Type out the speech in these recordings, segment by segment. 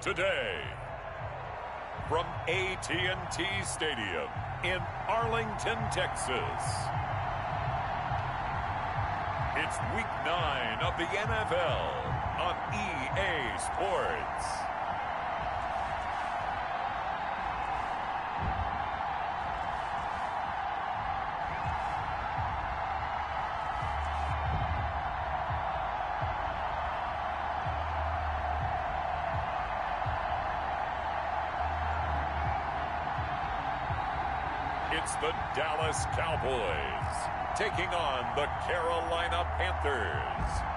Today, from AT&T Stadium in Arlington, Texas, it's Week 9 of the NFL on EA Sports. It's the Dallas Cowboys taking on the Carolina Panthers.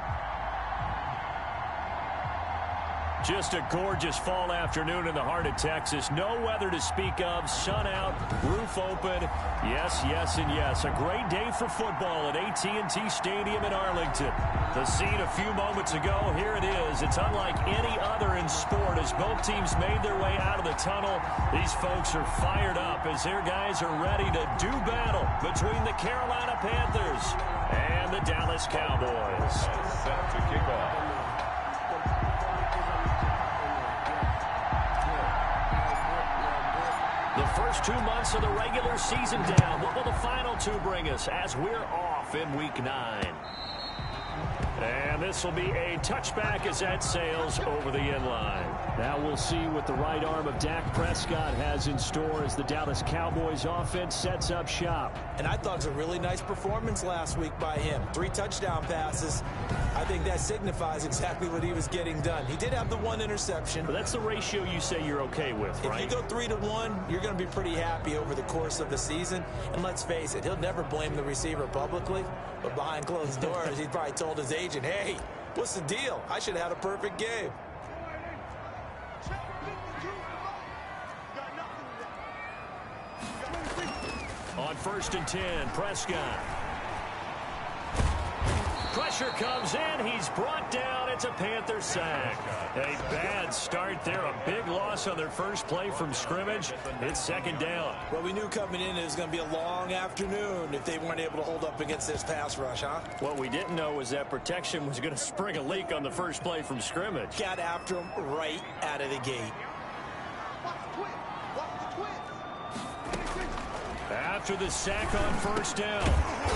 Just a gorgeous fall afternoon in the heart of Texas. No weather to speak of. Sun out, roof open. Yes, yes, and yes. A great day for football at AT&T Stadium in Arlington. The scene a few moments ago, here it is. It's unlike any other in sport as both teams made their way out of the tunnel. These folks are fired up as their guys are ready to do battle between the Carolina Panthers and the Dallas Cowboys. Set to kick off. The first 2 months of the regular season down. What will the final two bring us as we're off in Week 9? And this will be a touchback as that sails over the inline. Now we'll see what the right arm of Dak Prescott has in store as the Dallas Cowboys offense sets up shop. And I thought it was a really nice performance last week by him. 3 touchdown passes. I think that signifies exactly what he was getting done. He did have the 1 interception. But that's the ratio you say you're okay with, right? If you go 3-to-1, you're going to be pretty happy over the course of the season. And let's face it, he'll never blame the receiver publicly. But behind closed doors, he probably told his agent, hey, what's the deal? I should have had a perfect game. On 1st and 10, Prescott. Pressure comes in. He's brought down. It's a Panther sack. A bad start there. A big loss on their first play from scrimmage. It's 2nd down. Well, we knew coming in it was going to be a long afternoon if they weren't able to hold up against this pass rush, huh? What we didn't know was that protection was going to spring a leak on the first play from scrimmage. Got after him right out of the gate. After the sack on 1st down,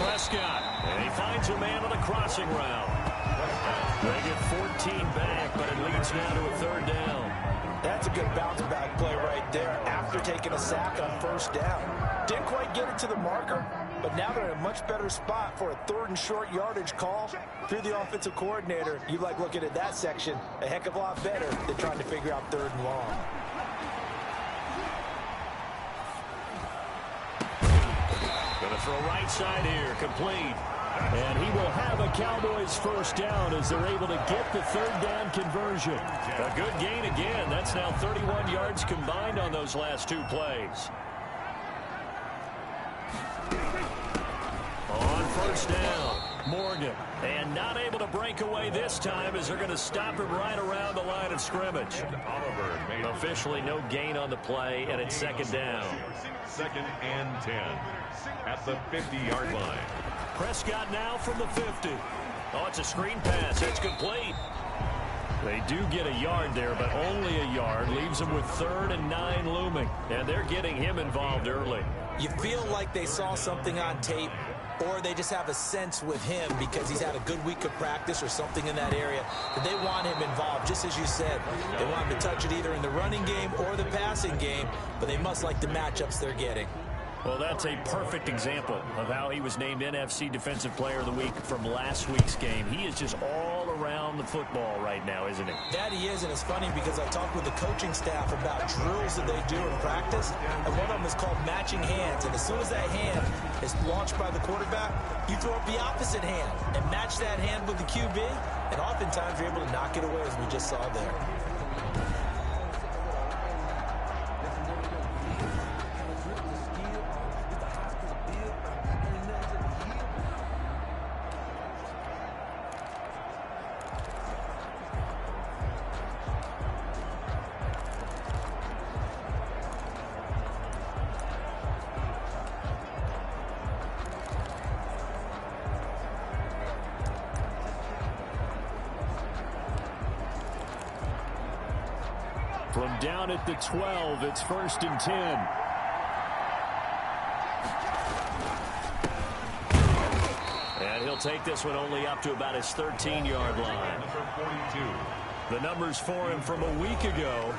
Prescott, and he finds a man on the crossing route. They get 14 back, but it leads now to a 3rd down. That's a good bounce back play right there after taking a sack on 1st down. Didn't quite get it to the marker, but now they're in a much better spot for a 3rd and short yardage call. If you're the offensive coordinator, you like looking at that section a heck of a lot better than trying to figure out 3rd and long. Going to throw right side here, complete. And he will have a Cowboys 1st down as they're able to get the 3rd down conversion. A good gain again. That's now 31 yards combined on those last 2 plays. On 1st down, Morgan. And not able to break away this time as they're going to stop him right around the line of scrimmage. Officially no gain on the play, and it's 2nd down. 2nd and 10 at the 50-yard line. Prescott now from the 50. Oh, it's a screen pass. It's complete. They do get a yard there, but only a yard. Leaves them with 3rd and 9 looming. And they're getting him involved early. You feel like they saw something on tape, or they just have a sense with him because he's had a good week of practice or something in that area that they want him involved, just as you said. They want him to touch it either in the running game or the passing game, but they must like the matchups they're getting. Well, that's a perfect example of how he was named NFC Defensive Player of the Week from last week's game. He is just all around the football right now, isn't he? That he is, and it's funny because I talked with the coaching staff about drills that they do in practice, and one of them is called matching hands. And as soon as that hand is launched by the quarterback, you throw up the opposite hand and match that hand with the QB, and oftentimes you're able to knock it away, as we just saw there. From down at the 12, it's 1st and 10. And he'll take this one only up to about his 13-yard line. The numbers for him from a week ago: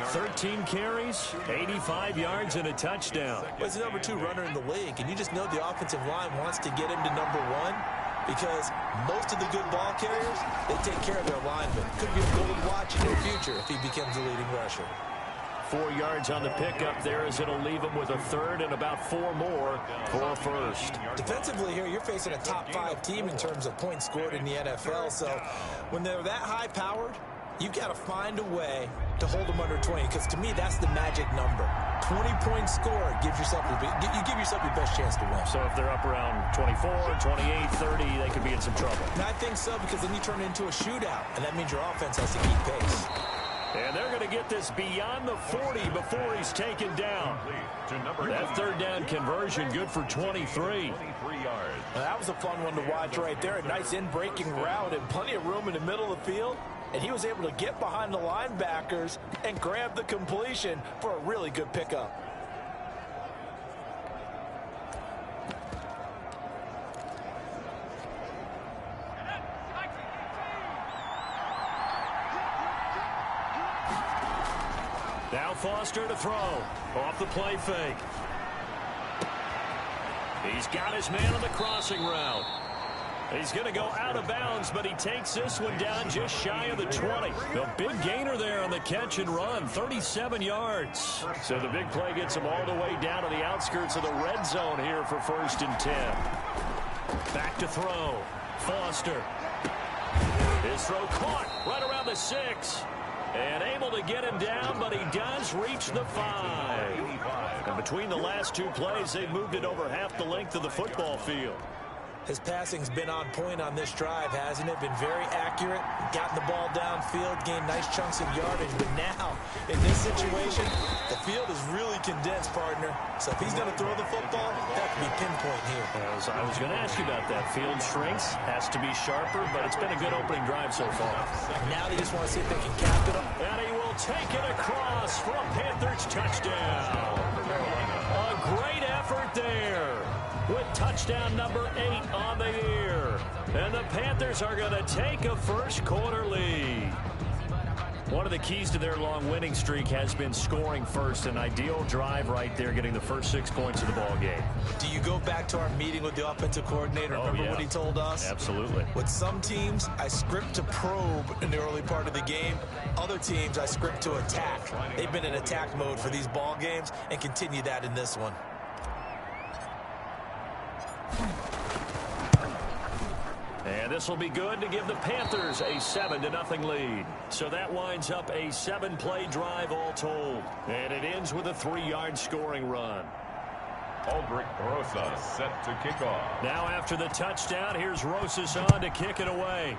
13 carries, 85 yards, and a touchdown. Well, he's the number 2 runner in the league, and you just know the offensive line wants to get him to number 1 because most of the good ball carriers, they take care of their linemen. Could be a gold watch in the future if he becomes a leading rusher. 4 yards on the pickup there, as it'll leave him with a third and about 4 more for a first. Defensively here, you're facing a top 5 team in terms of points scored in the NFL. So when they're that high-powered, you've got to find a way to hold them under 20, because to me, that's the magic number. 20 points scored gives yourself you give yourself your best chance to win. So if they're up around 24, 28, 30, they could be in some trouble. And I think so, because then you turn it into a shootout, and that means your offense has to keep pace. And they're going to get this beyond the 40 before he's taken down. That third down conversion good for 23. Now, that was a fun one to watch right there. A nice in-breaking route and plenty of room in the middle of the field. And he was able to get behind the linebackers and grab the completion for a really good pickup. Now Foster to throw. Off the play fake. He's got his man on the crossing route. He's going to go out of bounds, but he takes this one down just shy of the 20. The big gainer there on the catch and run, 37 yards. So the big play gets him all the way down to the outskirts of the red zone here for 1st and 10. Back to throw. Foster. His throw caught right around the 6. And able to get him down, but he does reach the 5. And between the last 2 plays, they've moved it over half the length of the football field. His passing's been on point on this drive, hasn't it? Been very accurate, gotten the ball downfield, gained nice chunks of yardage. But now, in this situation, the field is really condensed, partner. So if he's going to throw the football, that could be pinpoint here. I was going to ask you about that. Field shrinks, has to be sharper, but it's been a good opening drive so far. Now they just want to see if they can cap it up. And he will take it across for a Panthers touchdown. A great effort there, with touchdown number 8 on the year. And the Panthers are going to take a first-quarter lead. One of the keys to their long winning streak has been scoring first. An ideal drive right there, getting the first 6 points of the ball game. Do you go back to our meeting with the offensive coordinator? Remember what he told us? Absolutely. With some teams, I script to probe in the early part of the game. Other teams, I script to attack. They've been in attack mode for these ball games and continue that in this one. And this will be good to give the Panthers a 7-0 lead. So that winds up a 7-play drive all told. And it ends with a 3-yard scoring run. Aldrich Rosas set to kick off. Now after the touchdown, here's Rosas on to kick it away.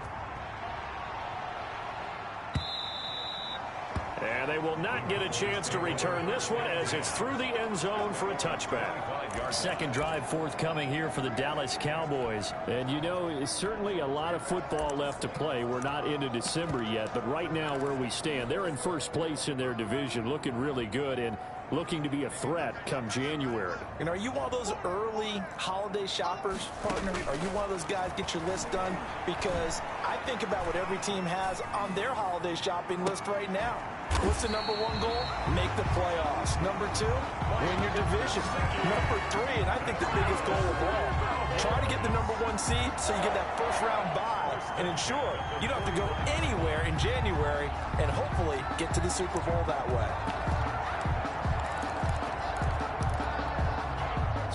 And they will not get a chance to return this one, as it's through the end zone for a touchback. Second drive forthcoming here for the Dallas Cowboys. And you know, it's certainly a lot of football left to play. We're not into December yet, but right now where we stand, they're in first place in their division, looking really good and looking to be a threat come January. And are you one of those early holiday shoppers, partner? Are you one of those guys get your list done? Because I think about what every team has on their holiday shopping list right now. What's the number 1 goal? Make the playoffs. Number 2, win your division. Number 3, and I think the biggest goal of all, try to get the number 1 seed so you get that first round bye and ensure you don't have to go anywhere in January and hopefully get to the Super Bowl that way.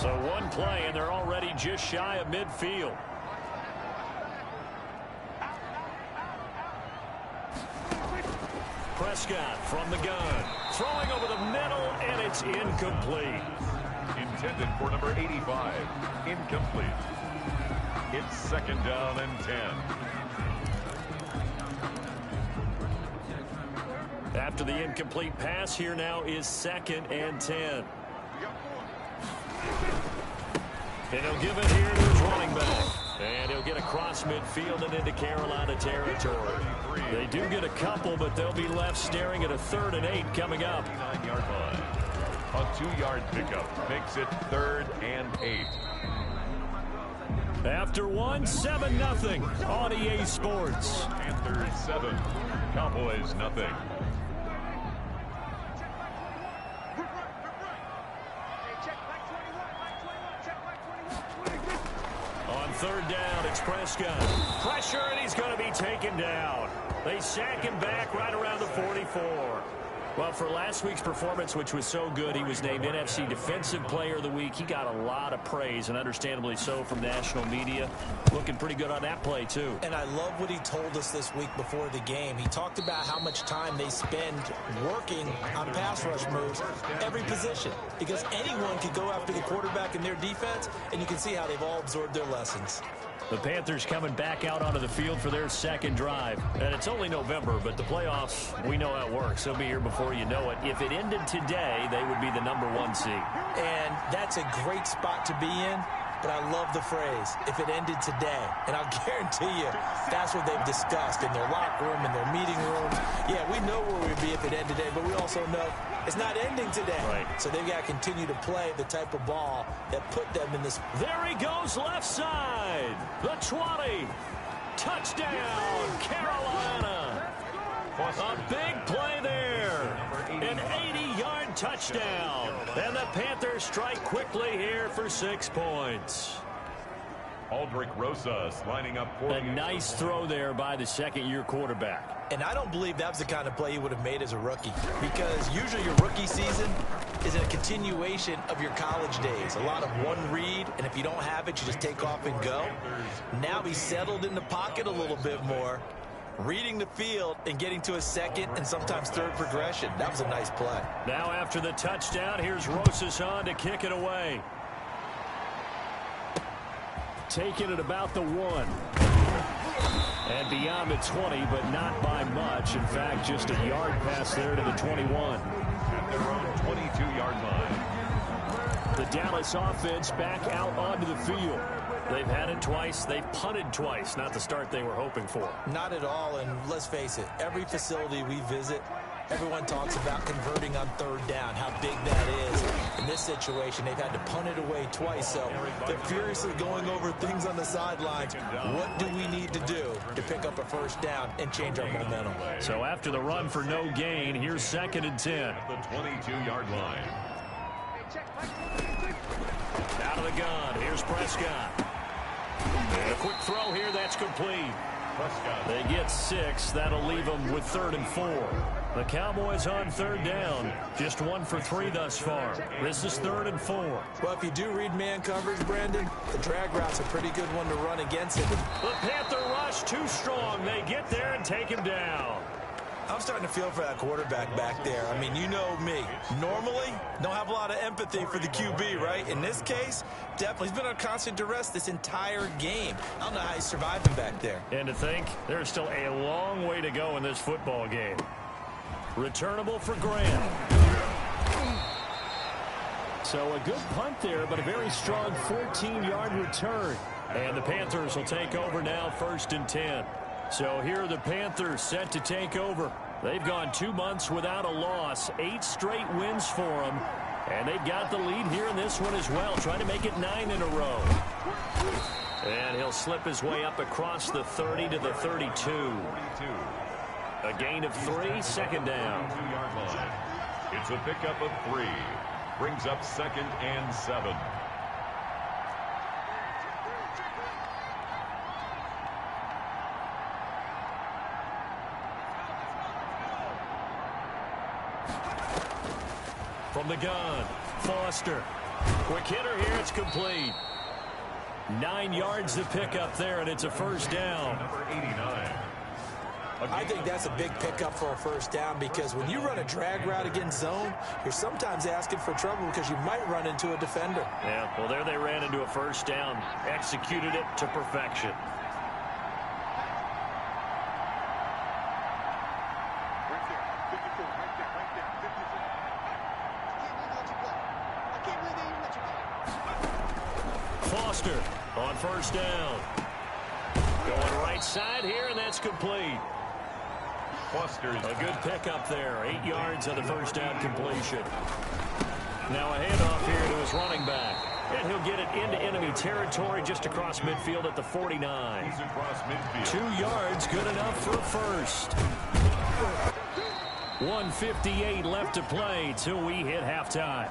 So 1 play, and they're already just shy of midfield. Prescott from the gun, throwing over the middle, and it's incomplete. Intended for number 85. Incomplete. It's 2nd down and 10. After the incomplete pass, here now is 2nd and 10. And he'll give it here to his running back. And he'll get across midfield and into Carolina territory. They do get a couple, but they'll be left staring at a 3rd and 8 coming up. 9-yard line. A 2-yard pickup makes it 3rd and 8. After 7-0 on EA Sports. Panthers 7, Cowboys 0. On 3rd down, it's Prescott. Pressure, and he's going to be taken down. They sack him back right around the 44. Well, for last week's performance, which was so good, he was named NFC Defensive Player of the Week. He got a lot of praise, and understandably so, from national media. Looking pretty good on that play, too. And I love what he told us this week before the game. He talked about how much time they spend working on pass rush moves, every position. Because anyone could go after the quarterback in their defense, and you can see how they've all absorbed their lessons. The Panthers coming back out onto the field for their 2nd drive. And it's only November, but the playoffs, we know how it works. They'll be here before you know it. If it ended today, they would be the #1 seed. And that's a great spot to be in. But I love the phrase, if it ended today. And I'll guarantee you, that's what they've discussed in their locker room, in their meeting rooms. Yeah, we know where we'd be if it ended today, but we also know it's not ending today. Right. So they've got to continue to play the type of ball that put them in this. There he goes, left side. The 20. Touchdown, Carolina. A big play there. An 80-yard touchdown. And the Panthers strike quickly here for 6 points. Aldrick Rosas lining up for A nice throw there by the 2nd-year quarterback. And I don't believe that was the kind of play he would have made as a rookie. Because usually your rookie season is a continuation of your college days. A lot of one read, and if you don't have it, you just take off and go. Now he's settled in the pocket a little bit more, reading the field and getting to a 2nd and sometimes 3rd progression. That was a nice play. Now after the touchdown, here's Rosas on to kick it away. Taking it about the 1. And beyond the 20, but not by much. In fact, just a yard pass there to the 21. At their own 22-yard line. The Dallas offense back out onto the field. They've had it twice. They've punted twice. Not the start they were hoping for. Not at all, and let's face it, every facility we visit, everyone talks about converting on 3rd down, how big that is. In this situation, they've had to punt it away twice, so they're furiously going over things on the sidelines. What do we need to do to pick up a 1st down and change our momentum? So after the run for no gain, here's 2nd and 10. At the 22-yard line. Out of the gun, here's Prescott. And a quick throw here, that's complete. Prescott. They get 6. That'll leave them with 3rd and 4. The Cowboys on 3rd down. Just 1 for 3 thus far. This is 3rd and 4. Well, if you do read man coverage, Brandon, the drag route's a pretty good one to run against it. The Panther rush too strong. They get there and take him down. I'm starting to feel for that quarterback back there. I mean, you know me. Normally, don't have a lot of empathy for the QB, right? In this case, definitely. He's been on constant duress this entire game. I don't know how he's surviving back there. And to think, there's still a long way to go in this football game. Returnable for Grant. So a good punt there, but a very strong 14-yard return. And the Panthers will take over now, 1st and 10. So here are the Panthers set to take over. They've gone 2 months without a loss, 8 straight wins for them. And they've got the lead here in this one as well, trying to make it 9 in a row. And he'll slip his way up across the 30 to the 32. A gain of 3, 2nd down. 2-yard line. It's a pickup of 3. Brings up 2nd and 7. From the gun, Foster. Quick hitter here, it's complete. 9 yards to pick up there, and it's a 1st down. Number 89. I think that's a big pickup for a 1st down because when you run a drag route against zone, you're sometimes asking for trouble because you might run into a defender. Yeah, well, there they ran into a 1st down. Executed it to perfection. Foster on 1st down. Going right side here, and that's complete. Foster's A good pickup there. 8 yards on the first down completion. Now a handoff here to his running back. And he'll get it into enemy territory just across midfield at the 49. He's across midfield. 2 yards, good enough for a first. 1:58 left to play till we hit halftime.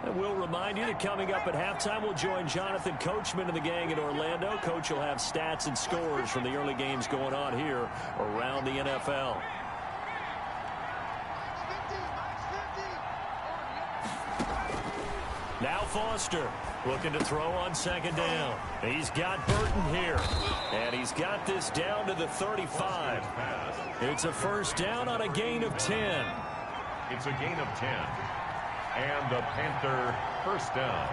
And we'll remind you that coming up at halftime, we'll join Jonathan Coachman and the gang in Orlando. Coach will have stats and scores from the early games going on here around the NFL. Now Foster looking to throw on second down. He's got Burton here. And he's got this down to the 35. It's a first down on a gain of 10. It's a gain of 10. And the Panther first down.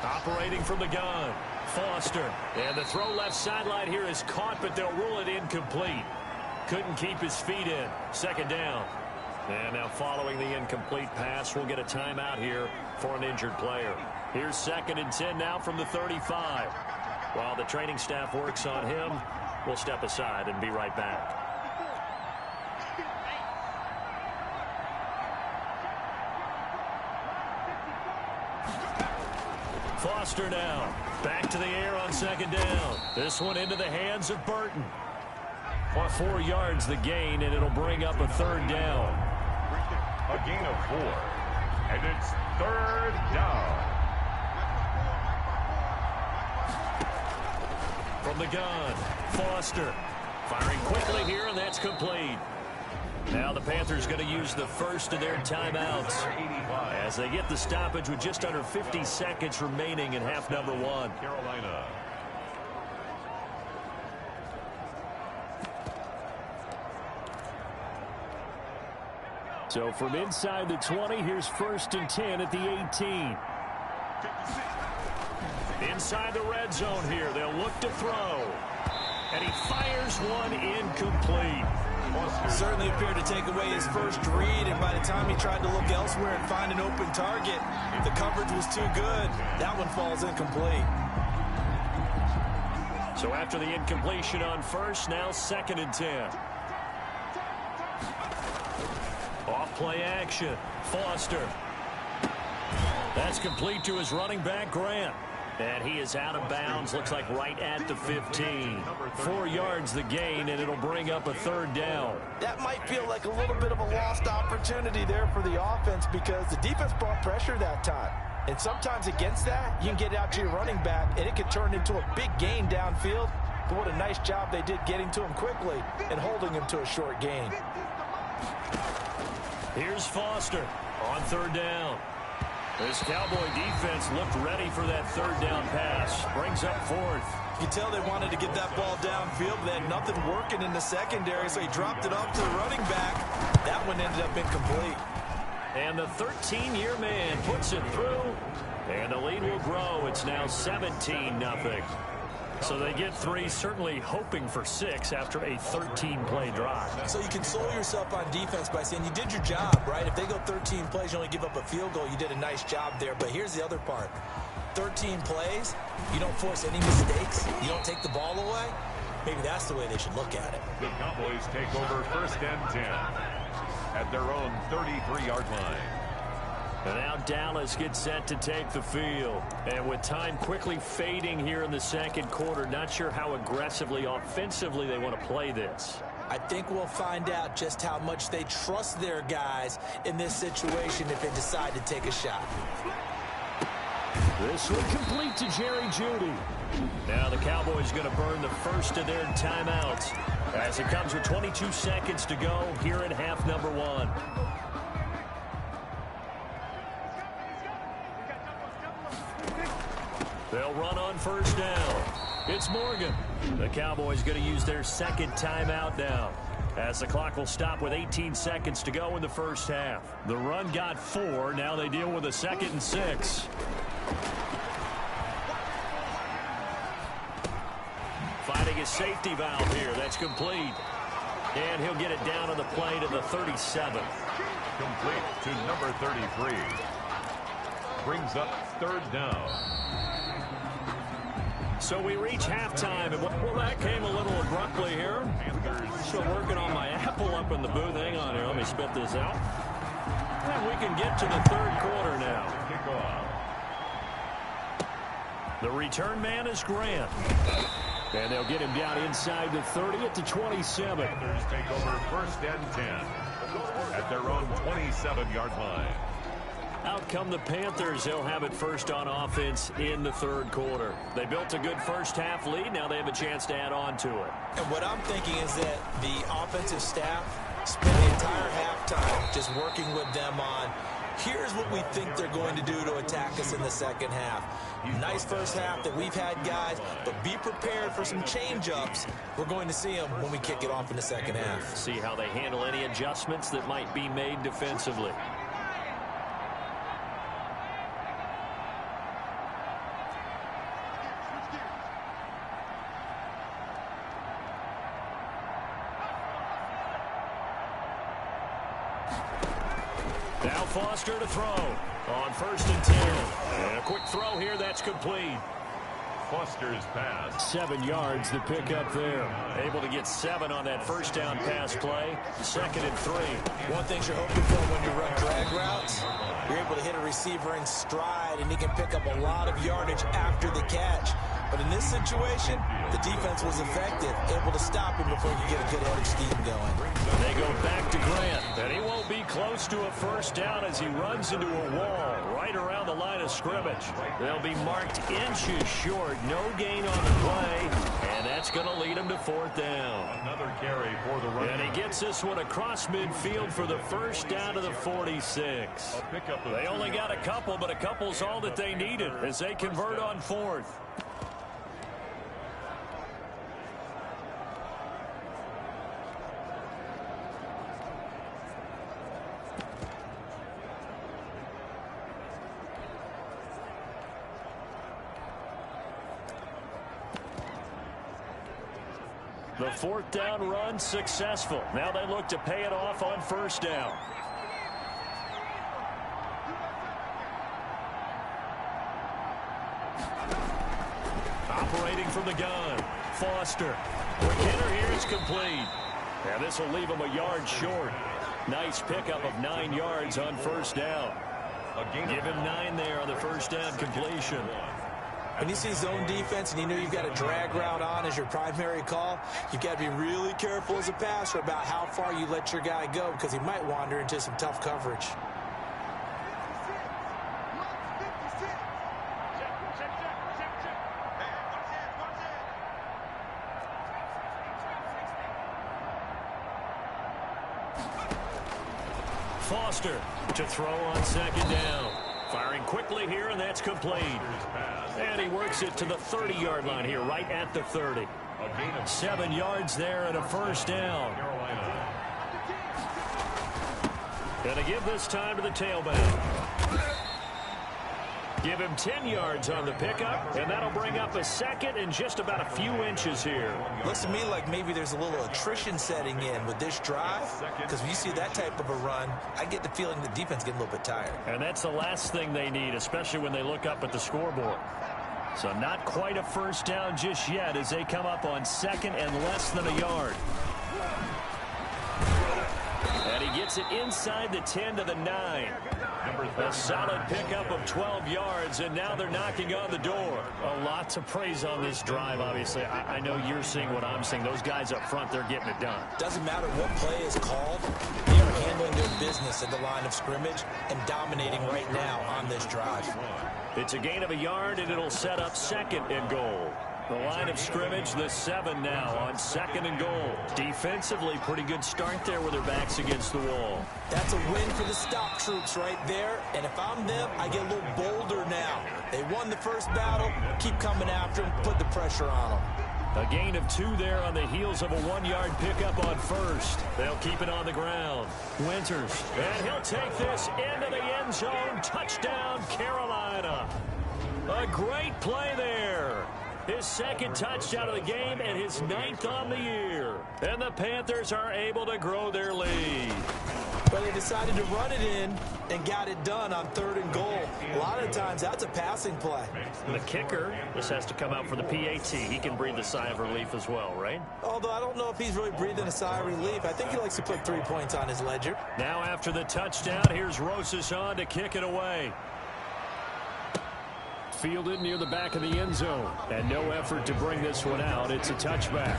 Operating from the gun, Foster. And the throw left sideline here is caught, but they'll rule it incomplete. Couldn't keep his feet in. Second down. And now following the incomplete pass, we'll get a timeout here for an injured player. Here's 2nd and 10 now from the 35. While the training staff works on him, we'll step aside and be right back. Foster now. Back to the air on second down. This one into the hands of Burton. 4 yards the gain, and it'll bring up a third down. A gain of 4. And it's third down. From the gun, Foster firing quickly here, and that's complete. Now the Panthers going to use the first of their timeouts as they get the stoppage with just under 50 seconds remaining in half number 1. Carolina. So from inside the 20, here's 1st and 10 at the 18. Inside the red zone here, they'll look to throw. And he fires one incomplete. Certainly appeared to take away his first read, and by the time he tried to look elsewhere and find an open target, the coverage was too good. That one falls incomplete. So after the incompletion on first, now 2nd and 10. Off play action. Foster. That's complete to his running back, Grant. And he is out of bounds, looks like right at the 15. 4 yards the gain, and it'll bring up a third down. That might feel like a little bit of a lost opportunity there for the offense because the defense brought pressure that time. And sometimes against that, you can get out to your running back, and it can turn into a big gain downfield. But what a nice job they did getting to him quickly and holding him to a short gain. Here's Foster on third down. This Cowboy defense looked ready for that third down pass. Brings up 4th. You can tell they wanted to get that ball downfield, but they had nothing working in the secondary, so he dropped it off to the running back. That one ended up incomplete. And the 13-year man puts it through, and the lead will grow. It's now 17-0. So they get 3, certainly hoping for 6 after a 13-play drive. So you console yourself on defense by saying you did your job, right? If they go 13 plays, you only give up a field goal, you did a nice job there. But here's the other part. 13 plays, you don't force any mistakes, you don't take the ball away. Maybe that's the way they should look at it. The Cowboys take over 1st and 10 at their own 33-yard line. And now Dallas gets set to take the field. And with time quickly fading here in the second quarter, not sure how aggressively, offensively they want to play this. I think we'll find out just how much they trust their guys in this situation if they decide to take a shot. This one complete to Jerry Jeudy. Now the Cowboys going to burn the first of their timeouts as it comes with 22 seconds to go here in half number 1. They'll run on first down. It's Morgan. The Cowboys going to use their second timeout now as the clock will stop with 18 seconds to go in the first half. The run got 4. Now they deal with a 2nd and 6. finding his safety valve here. That's complete. And he'll get it down on the play to the 37. Complete to number 33. Brings up third down. So we reach halftime, and well, that came a little abruptly here. Still working on my apple up in the booth. Hang on here, let me spit this out. And we can get to the third quarter now. The return man is Grant. And they'll get him down inside the 30 at the 27. Panthers take over first and 10 at their own 27-yard line. Out come the Panthers. They'll have it first on offense in the third quarter. They built a good first half lead. Now they have a chance to add on to it. And what I'm thinking is that the offensive staff spent the entire halftime just working with them on, here's what we think they're going to do to attack us in the second half. Nice first half that we've had, guys, but be prepared for some change-ups. We're going to see them when we kick it off in the second half. See how they handle any adjustments that might be made defensively. Now Foster to throw on first and 10. And a quick throw here, that's complete. Foster's pass. 7 yards to pick up there. Able to get 7 on that first down pass play. Second and 3. One thing you're hoping for when you run drag routes, you're able to hit a receiver in stride, and he can pick up a lot of yardage after the catch. But in this situation, the defense was effective, able to stop him before you get a good head of steam going. They go back to Grant, and he won't be close to a first down as he runs into a wall right around the line of scrimmage. They'll be marked inches short. No gain on the play, and that's going to lead him to fourth down. Another carry for the run. And he gets this one across midfield for the first down to the 46. They only got a couple, but a couple's all that they needed as they convert on fourth. The fourth down run successful. Now they look to pay it off on first down. Operating from the gun. Foster. Quick hitter here is complete. And this will leave him a yard short. Nice pickup of 9 yards on first down. Give him 9 there on the first down completion. When you see zone defense and you know you've got a drag route on as your primary call, you've got to be really careful as a passer about how far you let your guy go because he might wander into some tough coverage. Foster to throw on second down. Firing quickly here, and that's complete. And he works it to the 30-yard line here, right at the 30. 7 yards there and a first down. Gonna give this time to the tailback. Give him 10 yards on the pickup, and that'll bring up a second and just about a few inches here. Looks to me like maybe there's a little attrition setting in with this drive, because when you see that type of a run, I get the feeling the defense getting a little bit tired. And that's the last thing they need, especially when they look up at the scoreboard. So not quite a first down just yet as they come up on second and less than a yard. And he gets it inside the 10 to the 9. A solid pickup of 12 yards, and now they're knocking on the door. A lot to praise on this drive, obviously. I know you're seeing what I'm seeing. Those guys up front, they're getting it done. Doesn't matter what play is called. They are handling their business at the line of scrimmage and dominating right now on this drive. It's a gain of a yard, and it'll set up second and goal. The line of scrimmage, the 7 now on second and goal. Defensively, pretty good start there with their backs against the wall. That's a win for the stop troops right there. And if I'm them, I get a little bolder now. They won the first battle. Keep coming after them. Put the pressure on them. A gain of 2 there on the heels of a 1-yard pickup on first. They'll keep it on the ground. Winters. And he'll take this into the end zone. Touchdown, Carolina. A great play there. His second touchdown of the game and his 9th on the year. And the Panthers are able to grow their lead. But they decided to run it in and got it done on 3rd and goal. A lot of times, that's a passing play. The kicker just has to come out for the PAT. He can breathe a sigh of relief as well, right? Although I don't know if he's really breathing a sigh of relief. I think he likes to put 3 points on his ledger. Now after the touchdown, here's Rosas on to kick it away. Fielded near the back of the end zone. And no effort to bring this one out. It's a touchback.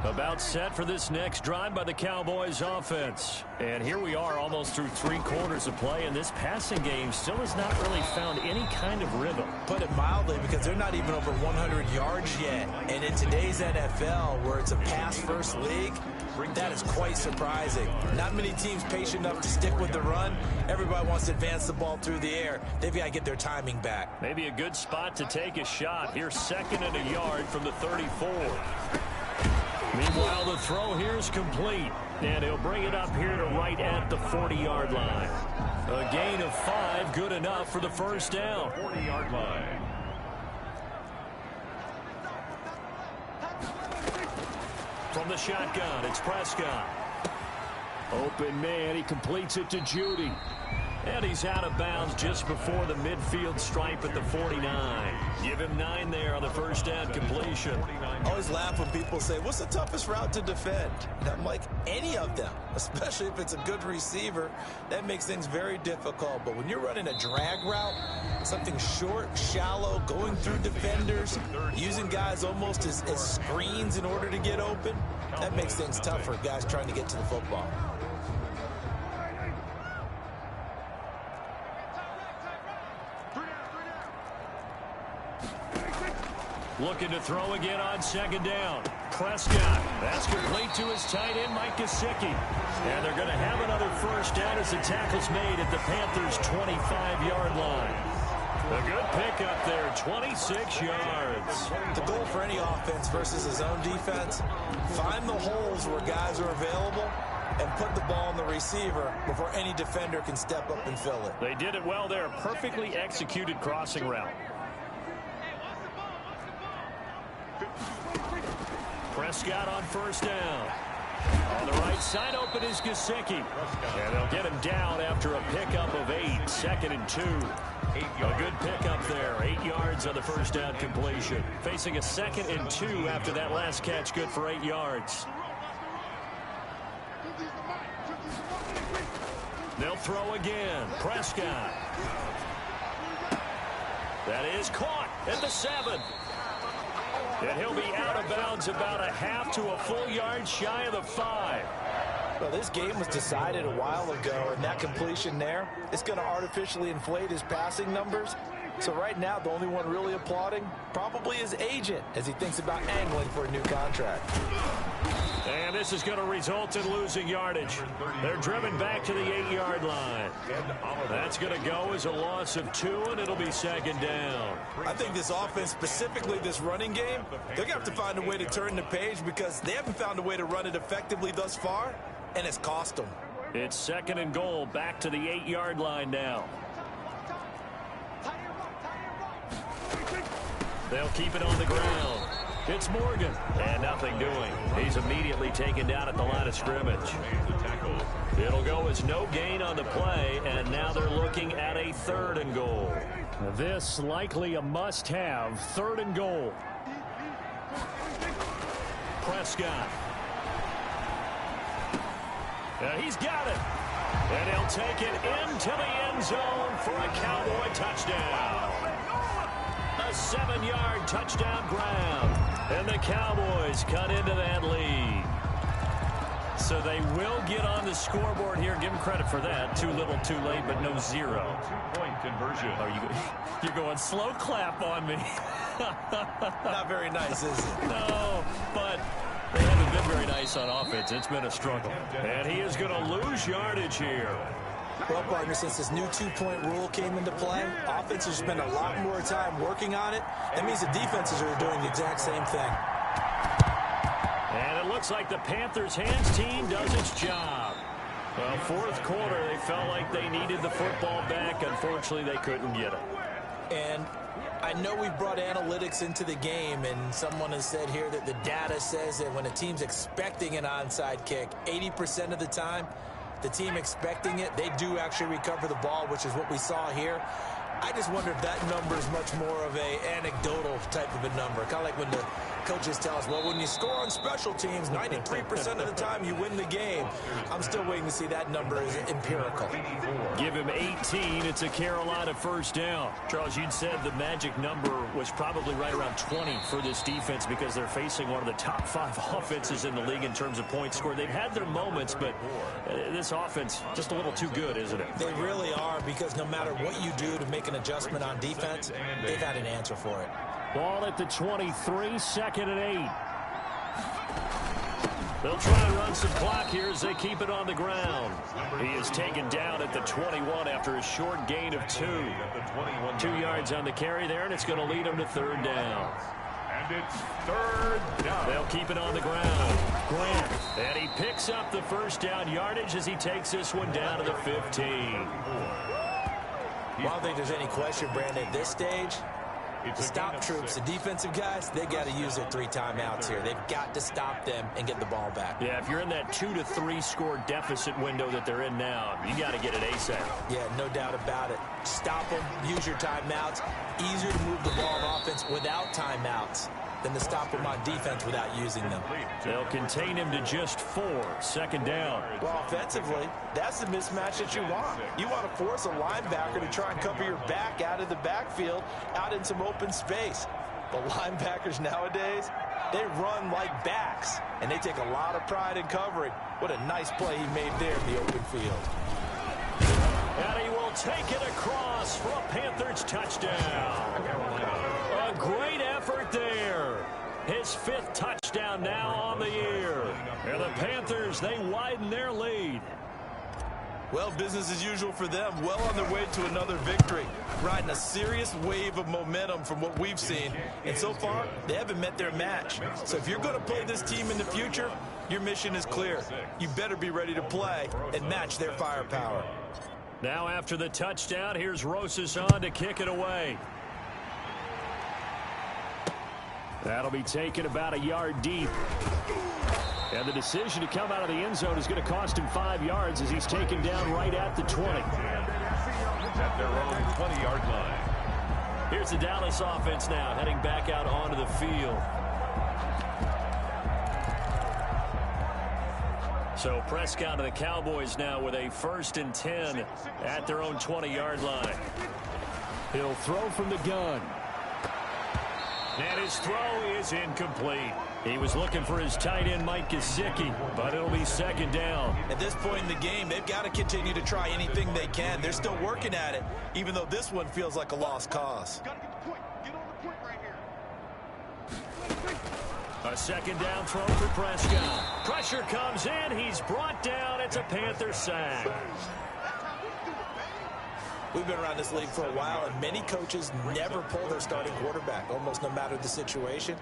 About set for this next drive by the Cowboys offense. And here we are almost through 3 quarters of play, and this passing game still has not really found any kind of rhythm. Put it mildly, because they're not even over 100 yards yet. And in today's NFL, where it's a pass-first league, that is quite surprising. Not many teams patient enough to stick with the run. Everybody wants to advance the ball through the air. They've got to get their timing back. Maybe a good spot to take a shot. Here's 2nd and a yard from the 34. Meanwhile, the throw here is complete, and he'll bring it up here to right at the 40-yard line. A gain of 5, good enough for the first down. 40-yard line. From the shotgun, it's Prescott. Open man, he completes it to Judy. And he's out of bounds just before the midfield stripe at the 49. Give him 9 there on the first down completion. I always laugh when people say, what's the toughest route to defend? And I'm like, any of them, especially if it's a good receiver. That makes things very difficult. But when you're running a drag route, something short, shallow, going through defenders, using guys almost as screens in order to get open, that makes things tough for guys trying to get to the football. Looking to throw again on 2nd down. Prescott. That's complete to his tight end, Mike Gesicki. And they're going to have another first down as the tackle's made at the Panthers' 25-yard line. A good pickup there, 26 yards. The goal for any offense versus his own defense, find the holes where guys are available and put the ball on the receiver before any defender can step up and fill it. They did it well there. Perfectly executed crossing route. Prescott on first down. On the right side open is Gesicki. And they'll get him down after a pickup of 8. 2nd and 2. A good pickup there. 8 yards on the first down completion. Facing a 2nd and 2 after that last catch, good for 8 yards. They'll throw again. Prescott. That is caught at the 7. And he'll be out of bounds about a half to a full yard shy of the 5. Well, this game was decided a while ago, and that completion there, it's going to artificially inflate his passing numbers. So right now, the only one really applauding probably his agent as he thinks about angling for a new contract. And this is going to result in losing yardage. They're driven back to the 8-yard line. That's going to go as a loss of 2, and it'll be 2nd down. I think this offense, specifically this running game, they're going to have to find a way to turn the page because they haven't found a way to run it effectively thus far, and it's cost them. It's 2nd and goal, back to the 8-yard line now. They'll keep it on the ground. It's Morgan, and nothing doing. He's immediately taken down at the line of scrimmage. It'll go as no gain on the play, and now they're looking at a 3rd and goal. This likely a must-have, 3rd and goal. Prescott. He's got it. And he'll take it into the end zone for a Cowboy touchdown. A 7-yard touchdown grab. And the Cowboys cut into that lead. So they will get on the scoreboard here. Give them credit for that. Too little, too late, but no 0. 2-point conversion. You're going slow clap on me. Not very nice, is it? No, but they haven't been very nice on offense. It's been a struggle. And he is going to lose yardage here. Well, partner, since this new 2-point rule came into play, offenses spend a lot more time working on it. That means the defenses are doing the exact same thing. And it looks like the Panthers' hands team does its job. Well, fourth quarter, they felt like they needed the football back. Unfortunately, they couldn't get it. And I know we've brought analytics into the game, and someone has said here that the data says that when a team's expecting an onside kick, 80% of the time, the team expecting it, they do actually recover the ball, which is what we saw here. I just wonder if that number is much more of a anecdotal type of a number. Kind of like when the coaches tell us, well, when you score on special teams, 93% of the time you win the game. I'm still waiting to see that number is empirical. Give him 18. It's a Carolina first down. Charles, you'd said the magic number was probably right around 20 for this defense because they're facing one of the top 5 offenses in the league in terms of points scored. They've had their moments, but this offense just a little too good, isn't it? They really are, because no matter what you do to make an adjustment on defense, they've had an answer for it. Ball at the 23, second and 8. They'll try to run some clock here as they keep it on the ground. He is taken down at the 21 after a short gain of 2. 2 yards on the carry there, and it's going to lead them to third down. And it's third down. They'll keep it on the ground. Grant, and he picks up the first down yardage as he takes this one down to the 15. I don't think there's any question, Brandon, at this stage, the stop troops, the defensive guys, they got to use their 3 timeouts here. They've got to stop them and get the ball back. Yeah, if you're in that 2 to 3 score deficit window that they're in now, you got to get it ASAP. Yeah, no doubt about it. Stop them, use your timeouts. Easier to move the ball on offense without timeouts than to stop them on defense without using them. They'll contain him to just 4, second down. Well, offensively, that's the mismatch that you want. You want to force a linebacker to try and cover your back out of the backfield, out in some open space. The linebackers nowadays, they run like backs, and they take a lot of pride in covering. What a nice play he made there in the open field. And he will take it across for a Panthers touchdown. A great effort there. His 5th touchdown now on the year. And the Panthers, they widen their lead. Well, business as usual for them. Well on their way to another victory. Riding a serious wave of momentum from what we've seen. And so far, they haven't met their match. So if you're going to play this team in the future, your mission is clear. You better be ready to play and match their firepower. Now after the touchdown, here's Rosas on to kick it away. That'll be taken about a yard deep. And the decision to come out of the end zone is going to cost him 5 yards as he's taken down right at the 20. At their own 20-yard line. Here's the Dallas offense now heading back out onto the field. So Prescott and the Cowboys now with a 1st and 10 at their own 20-yard line. He'll throw from the gun. And his throw is incomplete. He was looking for his tight end, Mike Gesicki, but it'll be second down. At this point in the game, they've got to continue to try anything they can. They're still working at it, even though this one feels like a lost cause. A second down throw for Prescott. Pressure comes in. He's brought down. It's a Panther sack. We've been around this league for a while, and many coaches never pull their starting quarterback, almost no matter the situation.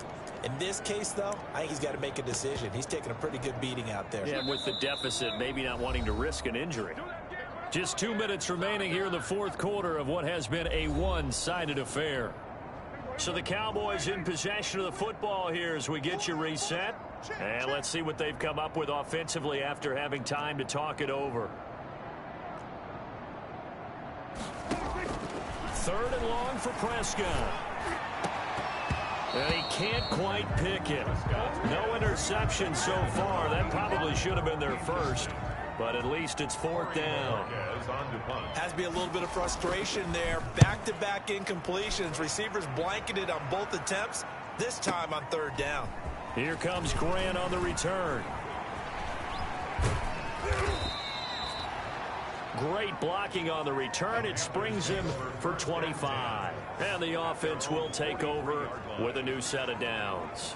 In this case, though, I think he's got to make a decision. He's taking a pretty good beating out there. Yeah, with the deficit, maybe not wanting to risk an injury. Just 2 minutes remaining here in the fourth quarter of what has been a one-sided affair. So the Cowboys in possession of the football here as we get you reset. And let's see what they've come up with offensively after having time to talk it over. 3rd and long for Prescott. And he can't quite pick it. No interception so far. That probably should have been their first. But at least it's 4th down. Has to be a little bit of frustration there. Back-to-back incompletions. Receivers blanketed on both attempts, this time on 3rd down. Here comes Grant on the return. Great blocking on the return. It springs him for 25. And the offense will take over with a new set of downs.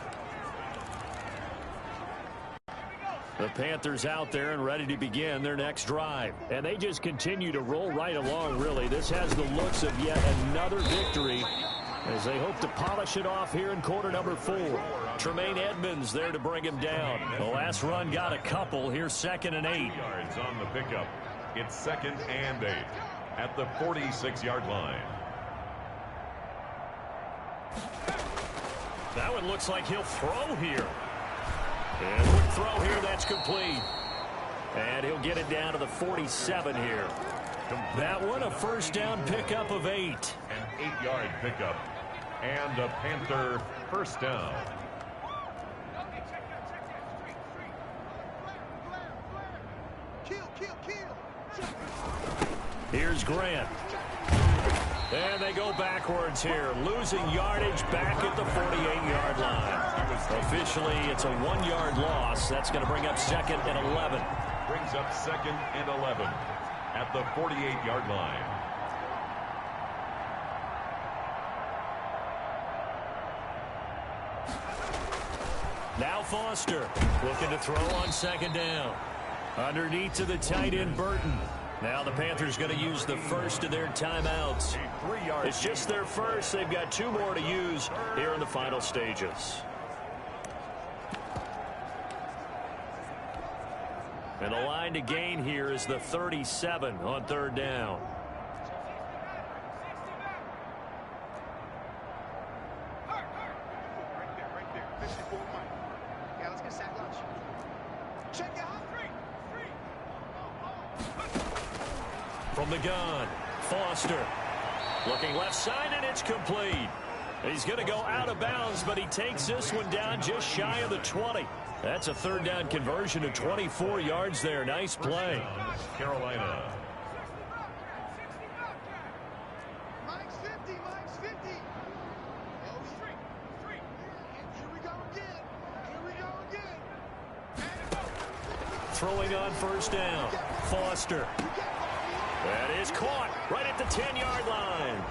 The Panthers out there and ready to begin their next drive. And they just continue to roll right along, really. This has the looks of yet another victory. as they hope to polish it off here in quarter number 4. Tremaine Edmonds there to bring him down. The last run got a couple. Here's 2nd and 8. Yards on the pickup. It's 2nd and 8 at the 46-yard line. That one looks like he'll throw here. And a quick throw here, that's complete. And he'll get it down to the 47 here. That one, a first down pickup of 8. An 8-yard pickup. And a Panther first down. Here's Grant. And they go backwards here, losing yardage back at the 48-yard line. Officially, it's a 1-yard loss. That's going to bring up 2nd and 11. Brings up 2nd and 11 at the 48-yard line. Now Foster looking to throw on 2nd down. Underneath to the tight end, Burton. Now the Panthers going to use the first of their timeouts. It's just their first. They've got 2 more to use here in the final stages. And the line to gain here is the 37 on 3rd down. From the gun, Foster looking left side, and it's complete. He's going to go out of bounds, but he takes this one down just shy of the 20. That's a 3rd down conversion of 24 yards there. Nice play. Carolina. Mike's 50. Oh, here we go again. Throwing on first down, Foster. That is caught right at the 10-yard line.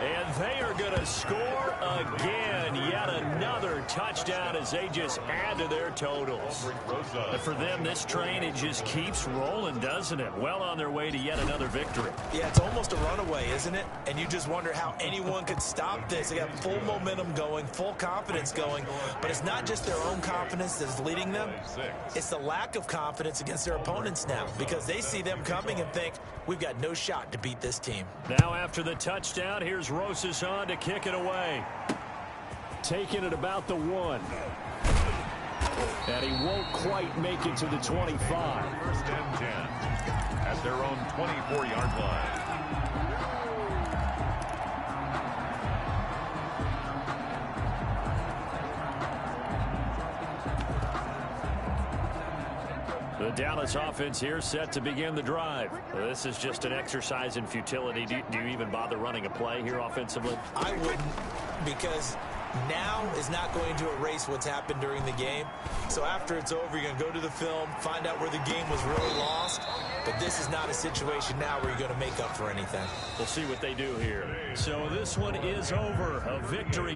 And they are going to score again. Yet another touchdown as they just add to their totals. And for them, this train, it just keeps rolling, doesn't it? Well on their way to yet another victory. Yeah, it's almost a runaway, isn't it? And you just wonder how anyone could stop this. They got full momentum going, full confidence going. But it's not just their own confidence that's leading them. It's the lack of confidence against their opponents now, because they see them coming and think, we've got no shot to beat this team. Now after the touchdown, here's Rosas on to kick it away. Taking it about the 1. And he won't quite make it to the 25. 1st and 10 at their own 24-yard line. The Dallas offense here set to begin the drive. This is just an exercise in futility. Do you even bother running a play here offensively? I wouldn't, because now is not going to erase what's happened during the game. So after it's over, you're going to go to the film, find out where the game was really lost. But this is not a situation now where you're going to make up for anything. We'll see what they do here. So this one is over. A victory.